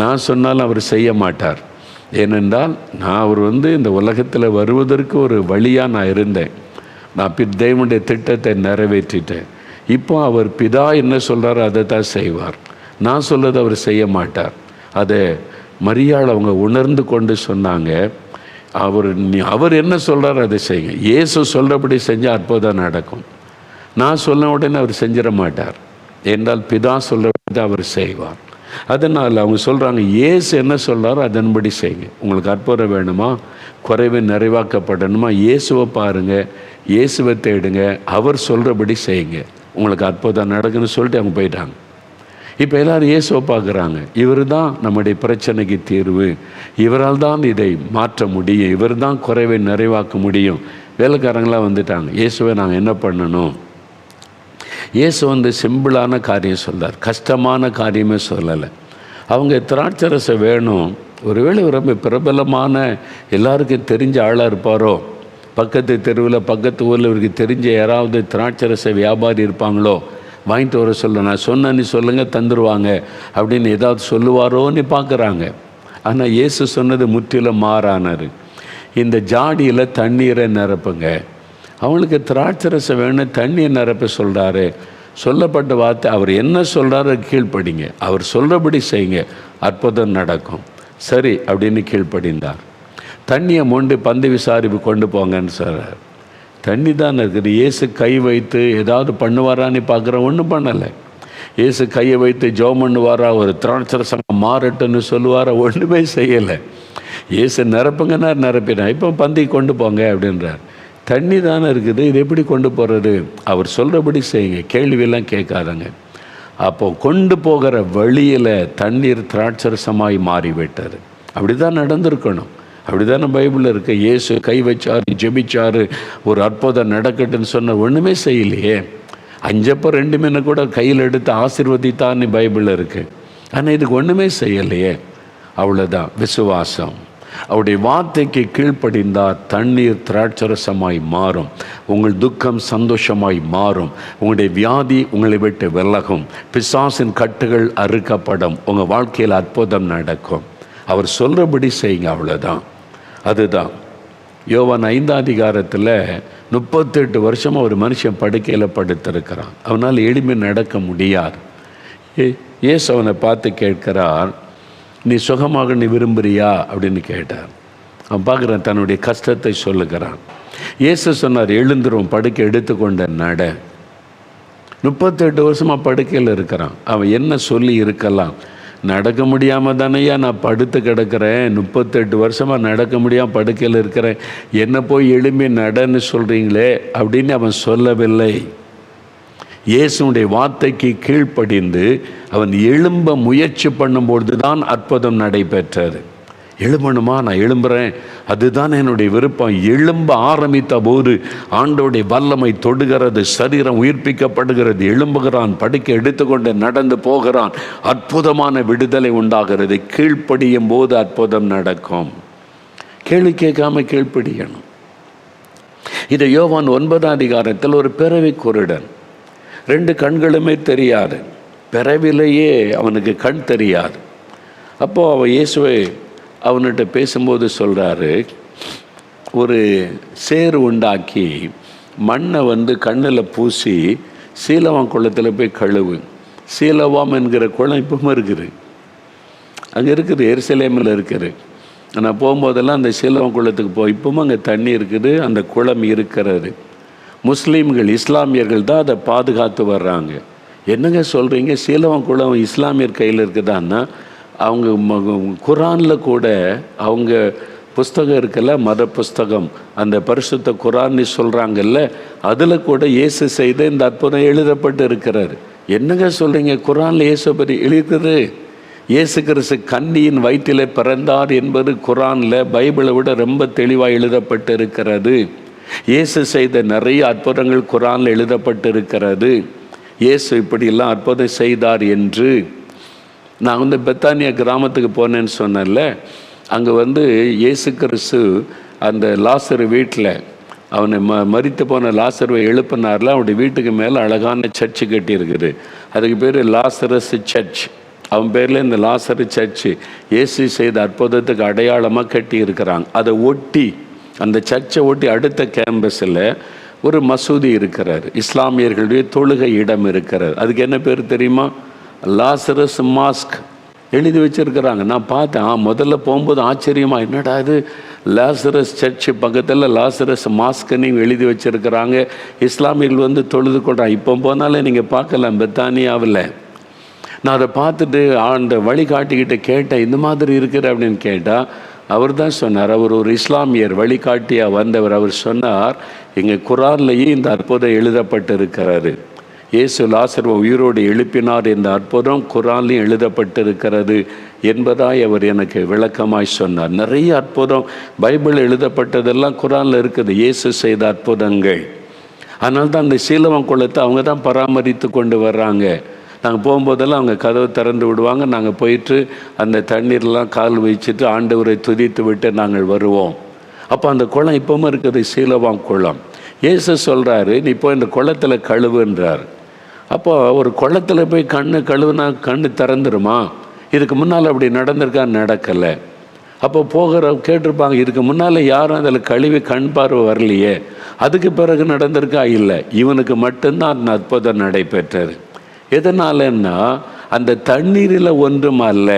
நான் சொன்னாலும் அவர் செய்ய மாட்டார். ஏனென்றால் அவர் இந்த உலகத்தில் வருவதற்கு ஒரு வழியாக நான் இருந்தேன். நான் தேவனுடைய திட்டத்தை நிறைவேற்றிட்டேன். இப்போ அவர் பிதா என்ன சொல்கிறாரோ அதை தான் செய்வார். நான் சொல்றது அவர் செய்ய மாட்டார். அதை மரியாள் அவங்க உணர்ந்து கொண்டு சொன்னாங்க, அவர் என்ன சொல்கிறாரோ அதை செய்யுங்க. இயேசு சொல்கிறபடி செஞ்சால் அற்புதம் நடக்கும். நான் சொன்ன உடனே அவர் செஞ்சிட மாட்டார். என்றால் பிதா சொல்கிறபடி அவர் செய்வார். அதனால் அவங்க சொல்கிறாங்க, இயேசு என்ன சொல்கிறாரோ அதன்படி செய்யுங்க. உங்களுக்கு அற்புதம் வேணுமா, குறைவை நிறைவாக்கப்படணுமா, இயேசுவை பாருங்கள், இயேசுவை தேடுங்க, அவர் சொல்கிறபடி செய்யுங்க, உங்களுக்கு அற்புதம் நடக்குன்னு சொல்லிட்டு அவங்க போயிட்டாங்க. இப்போ எல்லோரும் இயேசுவை பார்க்குறாங்க. இவர் தான் நம்முடைய பிரச்சனைக்கு தீர்வு, இவரால் தான் இதை மாற்ற முடியும், இவர் தான் குறைவை நிறைவாக்க முடியும். வேலைக்காரங்களாம் வந்துட்டாங்க. இயேசுவை நாங்கள் என்ன பண்ணணும்? இயேசு சிம்பிளான காரியம் சொல்கிறார், கஷ்டமான காரியமே சொல்லலை. அவங்க திராட்சரசை வேணும். ஒருவேளை ரொம்ப பிரபலமான எல்லாருக்கும் தெரிஞ்ச ஆளாக இருப்பாரோ, பக்கத்து தெருவில் பக்கத்து ஊரில் இவருக்கு தெரிஞ்ச யாராவது திராட்சரச வியாபாரி இருப்பாங்களோ, வாங்கிட்டு வர சொல்ல, நான் சொன்னேன்னு சொல்லுங்கள் தந்துடுவாங்க அப்படின்னு ஏதாவது சொல்லுவாரோன்னு பார்க்குறாங்க. ஆனால் இயேசு சொன்னது முற்றிலும் மாறானார். இந்த ஜாடியில் தண்ணீரை நிரப்புங்க. அவங்களுக்கு திராட்சரசம் வேணும், தண்ணியை நிரப்ப சொல்கிறாரு. சொல்லப்பட்ட வார்த்தை, அவர் என்ன சொல்கிறாரோ கீழ்ப்படிங்க, அவர் சொல்கிறபடி செய்யுங்க, அற்புதம் நடக்கும். சரி அப்படின்னு கீழ்ப்படிந்தார். தண்ணியை மொண்டு பந்து விசாரிப்பு கொண்டு போங்கன்னு சொல்கிறார். தண்ணி தான் இருக்குது. இயேசு கை வைத்து ஏதாவது பண்ணுவாரான்னு பார்க்குற, ஒன்றும் பண்ணலை. இயேசு கையை வைத்து ஜெபம் பண்ணுவாரா, ஒரு திராட்சரசம் மாறட்டுன்னு சொல்லுவாரா, ஒன்றுமே செய்யலை. இயேசு நிரப்புங்கன்னா நிரப்பினா, இப்போ பந்தி கொண்டு போங்க அப்படின்றார். தண்ணி தானே இருக்குது, இது எப்படி கொண்டு போகிறது? அவர் சொல்கிறபடி செய்யுங்க, கேள்வியெல்லாம் கேட்காதங்க. அப்போது கொண்டு போகிற வழியில் தண்ணீர் திராட்சரசமாய் மாறிவிட்டார். அப்படி தான் நடந்திருக்கணும். அப்படி தானே பைபிளில் இருக்க. இயேசு கை வச்சார், ஜெபிச்சார், ஒரு அற்புதம் நடக்கட்டுன்னு சொன்ன, ஒன்றுமே செய்யலையே. 5 2 மீனை கூட கையில் எடுத்து ஆசீர்வதித்தான்னு பைபிளில் இருக்குது. ஆனால் இதுக்கு ஒன்றுமே செய்யலையே. அவ்வளோதான் விசுவாசம். அவருடைய வார்த்தைக்கு கீழ்ப்படிந்தால் தண்ணீர் திராட்சரசமாய் மாறும். உங்கள் துக்கம் சந்தோஷமாய் மாறும். உங்களுடைய வியாதி உங்களை விட்டு விலகும். பிசாசின் கட்டுகள் அறுக்கப்படும். உங்கள் வாழ்க்கையில் அற்புதம் நடக்கும். அவர் சொல்கிறபடி செய்யுங்க, அவ்வளோதான். அதுதான் யோவான் 5ஆம் அதிகாரத்தில் 38 வருஷமாக ஒரு மனுஷன் படுக்கையில் படுத்திருக்கிறான். அவனால் எளிமை நடக்க முடியாது. இயேசு அவனை பார்த்து கேட்கிறார், நீ சுகமாக நீ விரும்புறியா அப்படின்னு கேட்டார். அவன் பார்க்குறான், தன்னுடைய கஷ்டத்தை சொல்லுகிறான். இயேசு சொன்னார், எழுந்துரும், படுக்கை எடுத்துக்கொண்ட நட. 38 வருஷமாக படுக்கையில் இருக்கிறான். அவன் என்ன சொல்லி இருக்கலாம்? நடக்க முடியாமல் தானையா நான் படுத்து கிடக்கிறேன், 38 வருஷமாக நடக்க முடியாமல் படுக்கையில் இருக்கிறேன், என்ன போய் எளிமை நடன்னு சொல்கிறீங்களே அப்படின்னு அவன் சொல்லவில்லை. இயேசுடைய வார்த்தைக்கு கீழ்ப்படிந்து அவன் எழும்ப முயற்சி பண்ணும்பொழுது தான் அற்புதம் நடைபெற்றது. எழும்பணுமா, நான் எழும்புறேன், அதுதான் என்னுடைய விருப்பம். எழும்ப ஆரம்பித்த போது ஆண்டவருடைய வல்லமை தொடுகிறது, சரீரம் உயிர்ப்பிக்கப்படுகிறது, எழும்புகிறான், படுக்கை எடுத்துக்கொண்டு நடந்து போகிறான், அற்புதமான விடுதலை உண்டாகிறது. கீழ்ப்படியும் போது அற்புதம் நடக்கும். கேள்வி கேட்காம கீழ்ப்படியணும். இதை யோவான் 9ஆம் அதிகாரத்தில் ஒரு பிறவி குருடன், 2 கண்களுமே தெரியாது, பிறவிலேயே அவனுக்கு கண் தெரியாது. அப்போது அவன் இயேசுவை அவன்கிட்ட பேசும்போது சொல்கிறாரு, ஒரு சேறு உண்டாக்கி மண்ணை கண்ணில் பூசி சீலவாம் குளத்தில் போய் கழுவு. சீலவாம் என்கிற குளம் இப்பவும் இருக்குது, அங்கே இருக்குது, எருசலேமில் இருக்குது. நான் போகும்போதெல்லாம் அந்த சீலவாம் குளத்துக்கு இப்பவும் அங்கே தண்ணி இருக்குது, அந்த குளம் இருக்கிறது. முஸ்லீம்கள், இஸ்லாமியர்கள் தான் அதை பாதுகாத்து வர்றாங்க. என்னங்க சொல்கிறீங்க, சீலவாம் குளம் இஸ்லாமியர் கையில் இருக்குதான்னா, அவங்க குரானில் கூட அவங்க புஸ்தகம் இருக்குல்ல, மத புஸ்தகம், அந்த பரிசுத்த குரான்னு சொல்கிறாங்கல்ல, அதில் கூட இயேசு செய்த இந்த அற்புதம் எழுதப்பட்டு இருக்கிறார். என்னங்க சொல்கிறீங்க, குரானில் இயேசு பற்றி எழுதிருக்குது. இயேசு கிறிஸ்து கன்னியின் வயிற்றிலே பிறந்தார் என்பது குரானில் பைபிளை விட ரொம்ப தெளிவாக எழுதப்பட்டு இருக்கிறது. இயேசு செய்த நிறைய அற்புதங்கள் குரானில் எழுதப்பட்டு இருக்கிறது. இயேசு இப்படியெல்லாம் அற்புதம் செய்தார் என்று. நான் பெத்தானியா கிராமத்துக்கு போனேன்னு சொன்னேன்ல, அங்கே இயேசு கிறிஸ்து அந்த லாசரு வீட்டில் அவனை மரித்து போன லாசருவை எழுப்பினார்ல, அவனுடைய வீட்டுக்கு மேலே அழகான சர்ச்சு கட்டியிருக்குது. அதுக்கு பேர் லாசரஸ் சர்ச். அவன் பேரில் இந்த லாசரு சர்ச்சு இயேசு செய்த அற்புதத்துக்கு அடையாளமாக கட்டி இருக்கிறாங்க. அதை ஒட்டி, அந்த சர்ச்சை ஒட்டி அடுத்த கேம்பஸில் ஒரு மசூதி இருக்கிறார், இஸ்லாமியர்களுடைய தொழுகை இடம் இருக்கிறார். அதுக்கு என்ன பேர் தெரியுமா? லாசரஸ் மாஸ்க் எழுதி வச்சுருக்கிறாங்க. நான் பார்த்தேன், முதல்ல போகும்போது ஆச்சரியமா, என்னடா இது, லாசரஸ் சர்ச்சு பக்கத்தில் லாசரஸ் மாஸ்க்குன்னு எழுதி வச்சுருக்கிறாங்க. இஸ்லாமியர்கள் தொழுது கொள்கிறாங்க. இப்போ போனாலே நீங்கள் பார்க்கலாம் பெத்தானியாவில். நான் அதை பார்த்துட்டு அந்த வழிகாட்டிக்கிட்ட கேட்டேன், இந்த மாதிரி இருக்கிற அப்படின்னு கேட்டால், அவர் தான் சொன்னார், அவர் ஒரு இஸ்லாமியர் வழிகாட்டியாக வந்தவர். அவர் சொன்னார், எங்கள் குரான்லேயே இந்த அற்புதம் எழுதப்பட்டு இருக்கிறாரு. இயேசு லாசருவை உயிரோடு எழுப்பினார் என்ற அற்புதம் குரான்லையும் எழுதப்பட்டிருக்கிறது என்பதாய் அவர் எனக்கு விளக்கமாய் சொன்னார். நிறைய அற்புதம் பைபிள் எழுதப்பட்டதெல்லாம் குரானில் இருக்குது, இயேசு செய்த அற்புதங்கள். அதனால தான் அந்த சீலவம் குளத்தை அவங்க தான் பராமரித்து கொண்டு வர்றாங்க. நாங்கள் போகும்போதெல்லாம் அவங்க கதவை திறந்து விடுவாங்க. நாங்கள் போயிட்டு அந்த தண்ணீர்லாம் கால் வச்சுட்டு ஆண்டவரை துதித்து விட்டு நாங்கள் வருவோம். அப்போ அந்த குளம் இப்பவும் இருக்குது, சீலவாம் குளம். இயேசு சொல்கிறாரு, நீ போய் இந்த குளத்தில் கழுவுன்றார். அப்போ ஒரு குளத்தில் போய் கழுவுனா கண்ணு திறந்துருமா? இதுக்கு முன்னால் அப்படி நடந்திருக்கா? நடக்கலை. அப்போ கேட்டிருப்பாங்க, இதுக்கு முன்னால் யாரும் அதில் கழுவி கண் பார்வை வரலையே, அதுக்கு பிறகு நடந்திருக்கா? இல்லை, இவனுக்கு மட்டும்தான் அந்த அற்புதம் நடைபெற்றது. எதனாலன்னா அந்த தண்ணீரில் ஒன்றும் அல்ல,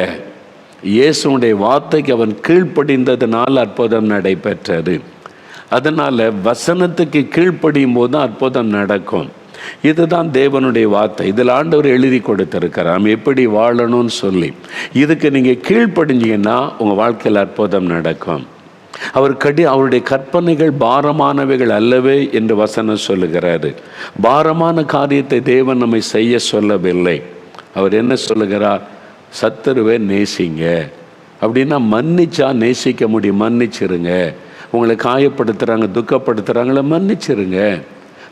இயேசுடைய வார்த்தைக்கு அவன் கீழ்ப்படிந்ததுனால் அற்புதம் நடைபெற்றது. அதனால் வசனத்துக்கு கீழ்ப்படியும் போது தான் அற்புதம் நடக்கும். இதுதான் தேவனுடைய வார்த்தை. இதில் ஆண்டவர் எழுதி கொடுத்திருக்கிறார் நாம் எப்படி வாழணும்னு சொல்லி. இதுக்கு நீங்கள் கீழ்ப்படிஞ்சிங்கன்னா உங்கள் வாழ்க்கையில் அற்புதம் நடக்கும். அவருடைய கற்பனைகள் பாரமானவைகள் அல்லவே என்று வசனம் சொல்லுகிறாரு. பாரமான காரியத்தை தேவன் நம்மை செய்ய சொல்லவில்லை. அவர் என்ன சொல்லுகிறார்? சத்துருவை நேசிங்க. அப்படின்னா மன்னிச்சா நேசிக்க முடியும். மன்னிச்சிருங்க. உங்களை காயப்படுத்துகிறாங்க, துக்கப்படுத்துகிறாங்கள, மன்னிச்சிருங்க.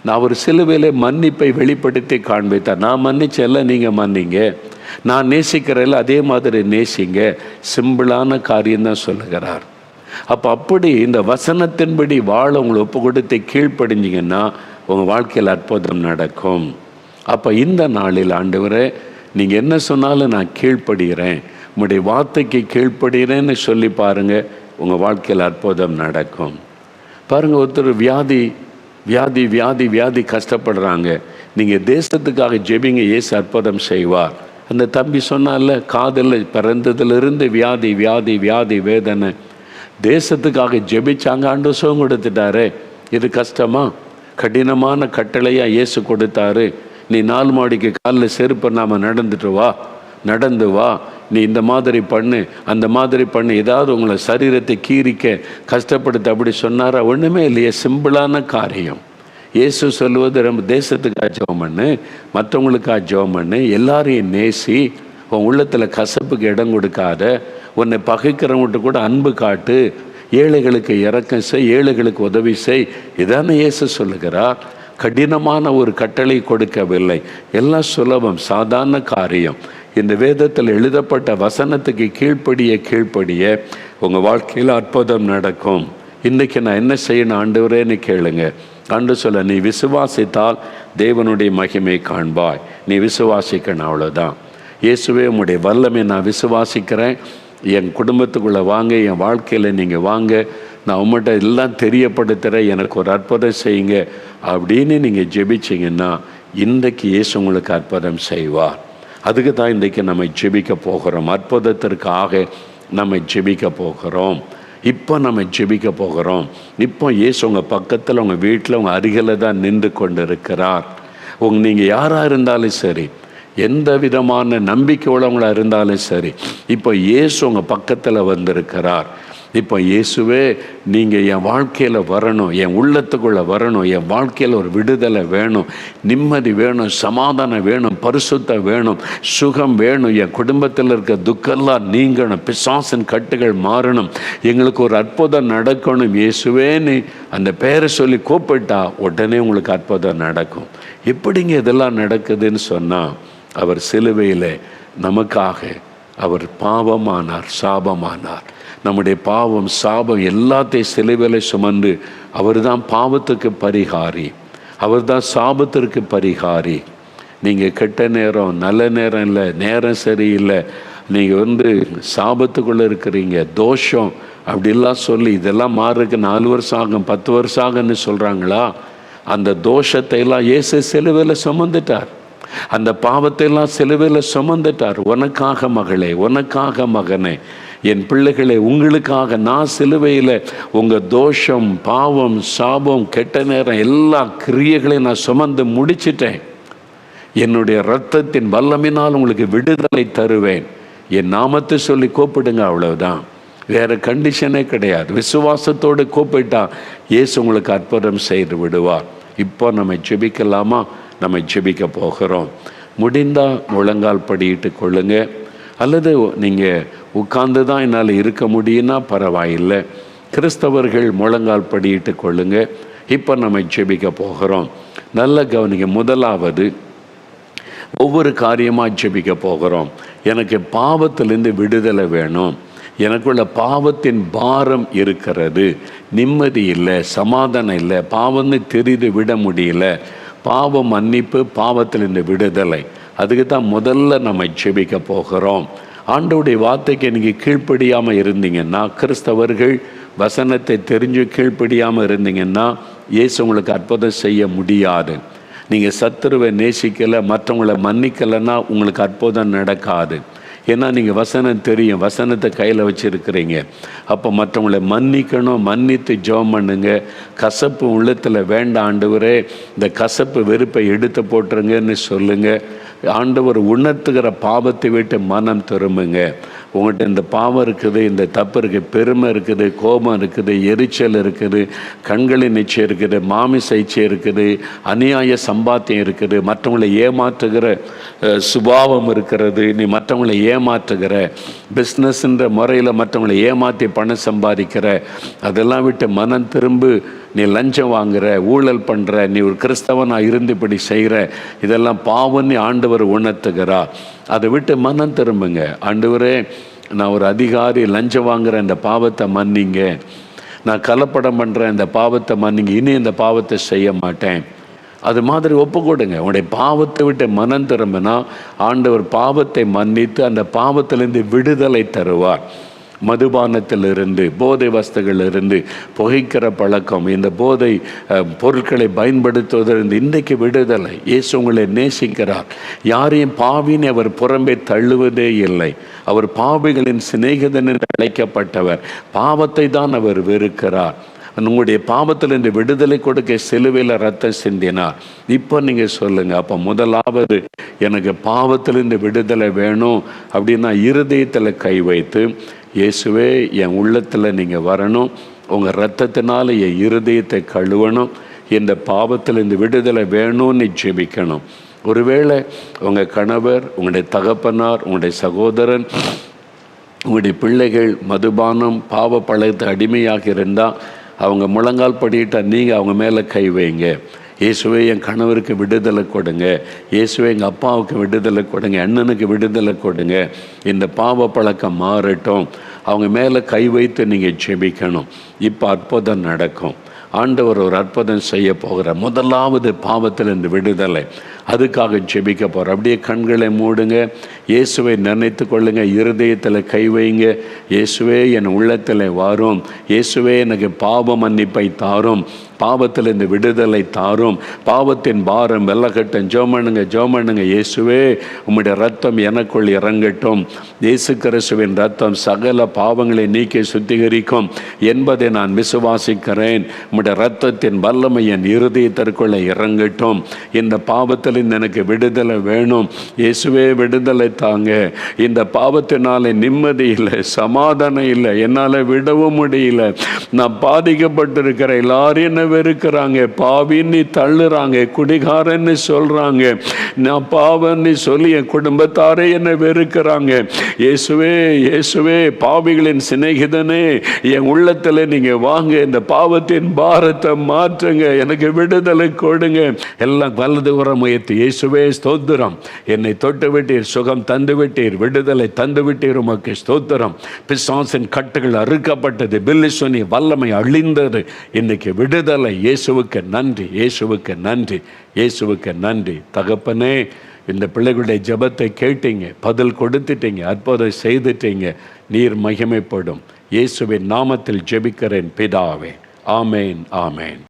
நான் ஒரு சிலுவையிலே மன்னிப்பை வெளிப்படுத்தி காண்பித்தார். நான் மன்னிச்சல, நீங்கள் மன்னிங்க. நான் நேசிக்கிறதில்ல, அதே மாதிரி நேசிங்க. சிம்பிளான காரியம்தான் சொல்லுகிறார். அப்படி இந்த வசனத்தின்படி வாழ உங்களை ஒப்பு கொடுத்து கீழ்ப்படிஞ்சிங்கன்னா உங்கள் வாழ்க்கையில் அற்புதம் நடக்கும். அப்போ இந்த நாளில் ஆண்டவரே, நீங்கள் என்ன சொன்னாலும் நான் கீழ்ப்படுகிறேன், உங்களுடைய வார்த்தைக்கு கீழ்ப்படுகிறேன்னு சொல்லி பாருங்கள், உங்கள் வாழ்க்கையில் அற்புதம் நடக்கும். பாருங்கள், ஒருத்தர் வியாதி கஷ்டப்படுறாங்க. நீங்கள் தேசத்துக்காக ஜெபிங்க, இயேசு அற்புதம் செய்வார். அந்த தம்பி சொன்னால, காதில் பிறந்ததிலிருந்து வியாதி வேதனை, தேசத்துக்காக ஜெபிச்சாங்க, ஆண்டவர் சுகம் கொடுத்துட்டாரு. இது கஷ்டமா? கடினமான கட்டளையாக இயேசு கொடுத்தாரு. நீ 4 மாடிக்கு காலில் செருப்பு நாம நடந்து வா, நீ இந்த மாதிரி பண்ணு, அந்த மாதிரி பண்ணு, ஏதாவது உங்களை சரீரத்தை கீறிக்க கஷ்டப்படுத்த அப்படி சொன்னாரா? ஒன்றுமே இல்லையே. சிம்பிளான காரியம். இயேசு சொல்லுவது ரொம்ப தேசத்துக்காக ஜெபம் பண்ணு, மற்றவங்களுக்காக ஜெபம் பண்ணு, எல்லாரையும் நேசி, உன் உள்ளத்தில் கசப்புக்கு இடம் கொடுக்காத, உன்னை பகைக்கிறவங்கள்ட்ட கூட அன்பு காட்டு, ஏழைகளுக்கு இரக்கம் செய், ஏழைகளுக்கு உதவி செய். இதான இயேசு சொல்லுகிறார். கடினமான ஒரு கட்டளை கொடுக்கவில்லை, எல்லாம் சுலபம், சாதாரண காரியம். இந்த வேதத்தில் எழுதப்பட்ட வசனத்துக்கு கீழ்ப்படிய உங்கள் வாழ்க்கையில் அற்புதம் நடக்கும். இன்றைக்கி நான் என்ன செய்யணும் ஆண்டவரேன்னு கேளுங்க. ஆண்டு சொல்ல, நீ விசுவாசித்தால் தேவனுடைய மகிமை காண்பாய். நீ விசுவாசிக்கணும், அவ்வளோதான். இயேசுவே உம்முடைய வல்லமை நான் விசுவாசிக்கிறேன், என் குடும்பத்துக்குள்ளே வாங்க, என் வாழ்க்கையில் நீங்கள் வாங்க, நான் உங்கள்கிட்ட எல்லாம் தெரியப்படுத்துகிறேன், எனக்கு ஒரு அற்புதம் செய்யுங்க அப்படின்னு நீங்கள் ஜெபிச்சிங்கன்னா இன்றைக்கு இயேசு உங்களுக்கு அற்புதம் செய்வார். அதுக்கு தான் இன்றைக்கி நம்ம ஜெபிக்க போகிறோம். அற்புதத்திற்காக நம்ம ஜெபிக்க போகிறோம். இப்போ நம்ம ஜெபிக்க போகிறோம். இப்போ இயேசு உங்கள் பக்கத்தில், உங்கள் வீட்டில், உங்கள் அருகில் தான் நின்று கொண்டு இருக்கிறார். நீங்கள் யாராக இருந்தாலும் சரி, எந்த விதமான நம்பிக்கை உள்ளவங்களாக இருந்தாலும் சரி, இப்போ இயேசு உங்கள் பக்கத்தில் வந்திருக்கிறார். இப்போ இயேசுவே, நீங்கள் என் வாழ்க்கையில் வரணும், என் உள்ளத்துக்குள்ளே வரணும், என் வாழ்க்கையில் ஒரு விடுதலை வேணும், நிம்மதி வேணும், சமாதானம் வேணும், பரிசுத்தம் வேணும், சுகம் வேணும், என் குடும்பத்தில் இருக்க துக்கெல்லாம் நீங்கணும், பிசாசின் கட்டுகள் மாறணும், எங்களுக்கு ஒரு அற்புதம் நடக்கணும் இயேசுவே, நீ அந்த பெயரை சொல்லி கூப்பிட்டா உடனே உங்களுக்கு அற்புதம் நடக்கும். எப்படிங்க இதெல்லாம் நடக்குதுன்னு சொன்னால், அவர் சிலுவையில் நமக்காக அவர் பாவமானார், சாபமானார். நம்முடைய பாவம், சாபம் எல்லாத்தையும் சிலுவையில் சுமந்து அவர் தான் பாவத்துக்கு பரிகாரி, அவர் தான் சாபத்திற்கு பரிகாரி. நீங்கள் கெட்ட நேரம், நல்ல நேரம் இல்லை, நேரம் சரியில்லை, நீங்கள் சாபத்துக்குள்ளே இருக்கிறீங்க, தோஷம் அப்படிலாம் சொல்லி இதெல்லாம் மாறுறதுக்கு 4 வருஷம் ஆகும், 10 வருஷம் ஆகுன்னு சொல்கிறாங்களா? அந்த தோஷத்தை எல்லாம் இயேசு சிலுவையில் சுமந்துட்டார். அந்த பாவத்தை எல்லாம் சிலுவையில் சுமந்துட்டார். உனக்காக மகளே, உனக்காக மகனே, என் பிள்ளைகளை, உங்களுக்காக நான் சிலுவையில் உங்கள் தோஷம், பாவம், சாபம், கெட்ட நேரம் எல்லா கிரியைகளையும் நான் சுமந்து முடிச்சிட்டேன். என்னுடைய இரத்தத்தின் வல்லமையினால் உங்களுக்கு விடுதலை தருவேன். என் நாமத்தை சொல்லி கூப்பிடுங்க, அவ்வளவுதான். வேறு கண்டிஷனே கிடையாது. விசுவாசத்தோடு கூப்பிட்டா இயேசு உங்களுக்கு அற்புதம் செய்து விடுவார். இப்போ நம்ம ஜெபிக்கலாமா? நம்ம ஜெபிக்க போகிறோம். முடிந்தால் முழங்கால் படியிட்டு கொள்ளுங்க, அல்லது நீங்கள் உட்கார்ந்து தான் என்னால் இருக்க முடியும்னா பரவாயில்லை. கிறிஸ்தவர்கள் முழங்கால் படியிட்டு கொள்ளுங்க. இப்போ நம்ம ஜெபிக்க போகிறோம். நல்ல கவனிங்க. முதலாவது, ஒவ்வொரு காரியமாக ஜெபிக்க போகிறோம். எனக்கு பாவத்திலேருந்து விடுதலை வேணும், எனக்குள்ள பாவத்தின் பாரம் இருக்கிறது, நிம்மதி இல்லை, சமாதானம் இல்லை, பாவம்னு தெரிந்து விட முடியல, பாவம் மன்னிப்பு, பாவத்திலிருந்து விடுதலை. அதுக்கு தான் முதல்ல நம்ம ஜெபிக்க போகிறோம். ஆண்டவருடைய வார்த்தைக்கு நீங்கள் கீழ்ப்படியாமல் இருந்தீங்கன்னா, கிறிஸ்தவர்கள் வசனத்தை தெரிஞ்சு கீழ்ப்படியாமல் இருந்தீங்கன்னா இயேசு உங்களுக்கு அற்புதம் செய்ய முடியாது. நீங்கள் சத்துருவை நேசிக்கலை, மற்றவங்களை மன்னிக்கலைன்னா உங்களுக்கு அற்புதம் நடக்காது. ஏன்னா நீங்கள் வசனம் தெரியும், வசனத்தை கையில் வச்சுருக்கிறீங்க. அப்போ மற்றவங்களை மன்னிக்கணும், மன்னித்து ஜெபம் பண்ணுங்க. கசப்பு உள்ளத்தில் வேண்டாம் ஆண்டவரே, இந்த கசப்பு வெறுப்பை எடுத்து போட்டுருங்கன்னு சொல்லுங்கள். ஆண்டவர் உணர்த்துகிற பாவத்தை விட்டு மனம் திரும்புங்க. உங்கள்கிட்ட இந்த பாவம் இருக்குது, இந்த தப்பு இருக்குது, பெருமை இருக்குது, கோபம் இருக்குது, எரிச்சல் இருக்குது, கண்களின் நிச்சயம் இருக்குது, மாமிச இச்சை இருக்குது, அநியாய சம்பாத்தியம் இருக்குது, மற்றவங்களை ஏமாற்றுகிற சுபாவம் இருக்கிறது, நீ மற்றவங்களை ஏமாற்றுகிற பிஸ்னஸ்ன்ற முறையில் மற்றவங்களை ஏமாற்றி பணம் சம்பாதிக்கிற, அதெல்லாம் விட்டு மனம் திரும்பு. நீ லஞ்சம் வாங்குற, ஊழல் பண்ணுற, நீ ஒரு கிறிஸ்தவனாக இருந்து இப்படி செய்கிற, இதெல்லாம் பாவம்னு ஆண்டவர் உணர்த்துகிறார். அதை விட்டு மனம் திரும்புங்க. ஆண்டவரே, நான் ஒரு அதிகாரி, லஞ்சம் வாங்குற இந்த பாவத்தை மன்னிங்க, நான் கலப்படம் பண்ணுறேன் இந்த பாவத்தை மன்னிங்க, இனி இந்த பாவத்தை செய்ய மாட்டேன். அது மாதிரி ஒப்பு கொடுங்க. உங்களுடைய பாவத்தை விட்டு மனம் திரும்பினா ஆண்டவர் பாவத்தை மன்னித்து அந்த பாவத்திலிருந்து விடுதலை தருவார். மதுபானத்திலிருந்து, போதை வஸ்துகளிலிருந்து, புகைக்கிற பழக்கம், இந்த போதை பொருட்களை பயன்படுத்துவதிலிருந்து இன்றைக்கு விடுதலை. இயேசு உங்களை நேசிக்கிறார். யாரையும் பாவின்னு அவர் புறம்பே தள்ளுவதே இல்லை. அவர் பாவிகளின் சிநேகிதன் என்று அழைக்கப்பட்டவர். பாவத்தை தான் அவர் வெறுக்கிறார். உங்களுடைய பாவத்திலிருந்து விடுதலை கொடுக்க சிலுவையில் ரத்தம் சிந்தினார். இப்போ நீங்கள் சொல்லுங்கள், அப்போ முதலாவது எனக்கு பாவத்திலிருந்து விடுதலை வேணும் அப்படின்னா இருதயத்தில் கை வைத்து, இயேசுவே என் உள்ளத்தில் நீங்கள் வரணும், உங்கள் இரத்தத்தினால என் இருதயத்தை கழுவணும், இந்த பாவத்தில் இந்த விடுதலை வேணும்னு ஜெபிக்கணும். ஒருவேளை உங்கள் கணவர், உங்களுடைய தகப்பனார், உங்களுடைய சகோதரன், உங்களுடைய பிள்ளைகள் மதுபானம் பாவ பழக்கத்தை அடிமையாக இருந்தால் அவங்க முழங்கால் படிட்டால் நீங்கள் அவங்க மேலே கை வைங்க. இயேசுவே என் கணவருக்கு விடுதலை கொடுங்க, இயேசுவே எங்கள் அப்பாவுக்கு விடுதலை கொடுங்க, அண்ணனுக்கு விடுதலை கொடுங்க, இந்த பாவ பழக்கம் மாறட்டும். அவங்க மேலே கை வைத்து நீங்கள் ஜெபிக்கணும். இப்போ அற்புதம் நடக்கும். ஆண்டவர் ஒரு அற்புதம் செய்ய போகிறார். முதலாவது பாவத்தில் இந்த விடுதலை, அதுக்காக ஜெபிக்க போகிறார். அப்படியே கண்களை மூடுங்க, இயேசுவை நினைத்து கொள்ளுங்க, இருதயத்தில் கை வைங்க. இயேசுவே என் உள்ளத்தில் வாரும், இயேசுவே எனக்கு பாவ மன்னிப்பை தாரும், பாவத்தில் இந்த விடுதலை தாரும், பாவத்தின் பாரம் வெள்ளக்கட்டும். ஜோமனுங்க ஜோமனுங்க. இயேசுவே உம்முடைய ரத்தம் எனக்குள் இறங்கட்டும். இயேசு கிறிஸ்துவின் ரத்தம் சகல பாவங்களை நீக்கி சுத்திகரிக்கும் என்பதை நான் விசுவாசிக்கிறேன். உம்முடைய ரத்தத்தின் வல்லமை என் இருதயத்திற்குள்ளே இறங்கட்டும். இந்த பாவத்தில் எனக்கு விடுதலை வேணும். இயேசுவே விடுதலை தாங்க. இந்த பாவத்தினாலே நிம்மதி இல்லை, சமாதானம் இல்லை, என்னால் விடவும் முடியல. நான் பாதிக்கப்பட்டிருக்கிற எல்லாரும் என்ன வெறுக்கிறாங்க, பாவின்னு தள்ளுறாங்க, குடிகாரன்னு சொல்றாங்க, நான் பாவன்னு சொல்லி என் குடும்பத்தாரே என்ன வெறுக்கிறாங்க. இயேசுவே இயேசுவே பாவிகளின் சிநேகிதனே, என் உள்ளத்தில் நீங்க வாங்க, இந்த பாவத்தின் பாரத்தை மாற்றுங்க, எனக்கு விடுதலை கொடுங்க. எல்லாம் வலது உரம் முயற்சி. இயேசுவே ஸ்தோத்திரம், என்னை தொட்டு விட்டீர், சுகம் தந்து விட்டீர், விடுதலை தந்து விட்டீர், உமக்கு ஸ்தோத்திரம். பிசாசின் கட்டுகள் அறுக்கப்பட்டது, பில்லிசோனி வல்லமை அழிந்தது, இன்னைக்கு விடுதலை. இயேசுவுக்கு நன்றி, இயேசுவுக்கு நன்றி, இயேசுவுக்கு நன்றி. தகப்பனே, இந்த பிள்ளைகளுடைய ஜெபத்தை கேட்டீங்க, பதில் கொடுத்துட்டீங்க, அற்புதம் செய்துட்டீங்க. நீர் மகிமைப்படும். இயேசுவின் நாமத்தில் ஜெபிக்கிறேன் பிதாவே. ஆமேன், ஆமேன்.